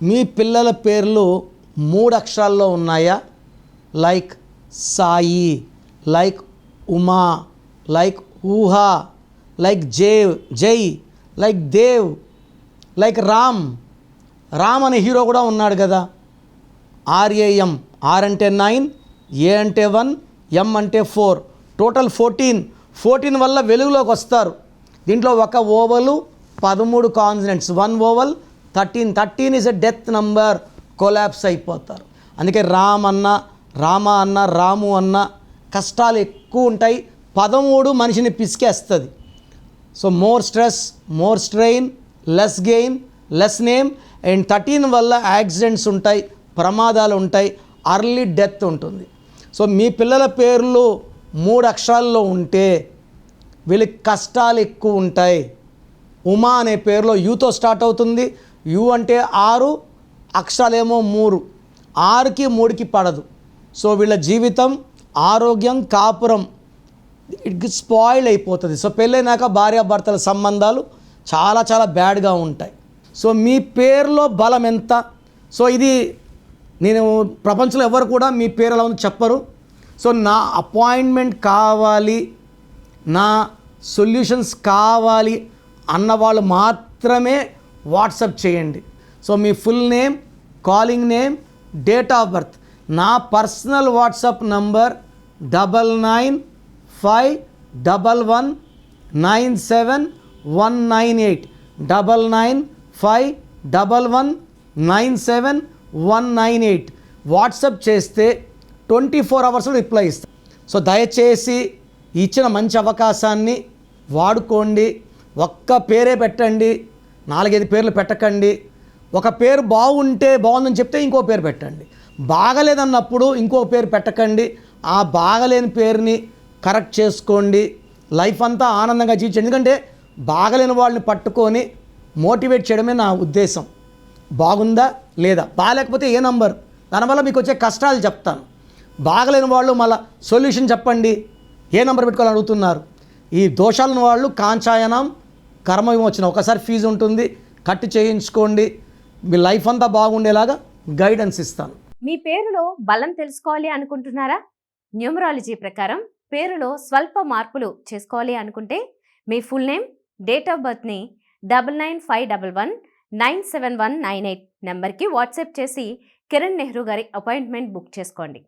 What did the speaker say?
మీ పిల్లల పేర్లు 3 అక్షరాల్లో ఉన్నాయా? Like Sai, like Uma, like ఊహా, లైక్ జై, లైక్ దేవ్, లైక్ రామ్. రామ్ అనే హీరో కూడా ఉన్నాడు కదా. RAM, ఆర్ అంటే 9, ఏ అంటే 1, ఎం అంటే 4, టోటల్ 14 వల్ల వెలుగులోకి వస్తారు. దీంట్లో ఒక ఓవలు 13 consonants, 1 oval 13 is a death number, collapse అయిపోతారు. అందుకే రామ్ అన్న, రామ అన్న, రాము అన్న కష్టాలు ఎక్కువ ఉంటాయి. 13 మనిషిని పిసికేస్తుంది. So more stress, more strain, less gain, less name. And 13 వల్ల యాక్సిడెంట్స్ ఉంటాయి, ప్రమాదాలు ఉంటాయి, అర్లీ డెత్ ఉంటుంది. సో మీ పిల్లల పేర్లు 3 అక్షరాల్లో ఉంటే వీళ్ళకి కష్టాలు ఎక్కువ ఉంటాయి. ఉమా అనే పేరులో యూతో స్టార్ట్ అవుతుంది. యు అంటే 6, అక్షరాలేమో 3, 6కి 3కి పడదు. సో వీళ్ళ జీవితం, ఆరోగ్యం, కాపురం ఇట్ స్పాయిల్ అయిపోతుంది. సో పెళ్ళైనాక భార్యాభర్తల సంబంధాలు చాలా చాలా బ్యాడ్గా ఉంటాయి. సో మీ పేరులో బలం ఎంత? సో ఇది నేను ప్రపంచంలో ఎవరు కూడా మీ పేరు ఎలా ఉందో చెప్పరు. సో నా అపాయింట్మెంట్ కావాలి, నా సొల్యూషన్స్ కావాలి అన్నవాళ్ళు మాత్రమే వాట్సాప్ చేయండి. So me full name, calling name, date of birth. నా పర్సనల్ వాట్సాప్ నంబర్ 9951197198, 9951197198. వాట్సాప్ చేస్తే 24 అవర్స్లో రిప్లై ఇస్తాను. సో దయచేసి ఇచ్చిన మంచి అవకాశాన్ని వాడుకోండి. ఒక్క పేరే పెట్టండి, 4-5 పేర్లు పెట్టకండి. ఒక పేరు బాగుంటే బాగుందని చెప్తే ఇంకో పేరు పెట్టండి. బాగలేదన్నప్పుడు ఇంకో పేరు పెట్టకండి. ఆ బాగలేని పేరుని కరెక్ట్ చేసుకోండి. లైఫ్ అంతా ఆనందంగా జీవించండి. ఎందుకంటే బాగలేని వాళ్ళని పట్టుకొని మోటివేట్ చేయడమే నా ఉద్దేశం. బాగుందా లేదా, బాగాలేకపోతే ఏ నంబర్, దానివల్ల మీకు వచ్చే కష్టాలు చెప్తాను. బాగలేని వాళ్ళు మళ్ళీ సొల్యూషన్ చెప్పండి, ఏ నంబర్ పెట్టుకోవాలని అడుగుతున్నారు. ఈ దోషాలను వాళ్ళు కాంచాయనం కర్మ విమోచన, ఒకసారి ఫీజు ఉంటుంది, కట్టి చేయించుకోండి. మీ లైఫ్ అంతా బాగుండేలాగా గైడెన్స్ ఇస్తాను. మీ పేరులో బలం తెలుసుకోవాలి అనుకుంటున్నారా? న్యూమరాలజీ ప్రకారం పేరులో స్వల్ప మార్పులు చేసుకోవాలి అనుకుంటే మీ ఫుల్ నేమ్, డేట్ ఆఫ్ బర్త్ని 9951197198 నెంబర్కి వాట్సాప్ చేసి కిరణ్ నెహ్రూ గారి అపాయింట్మెంట్ బుక్ చేసుకోండి.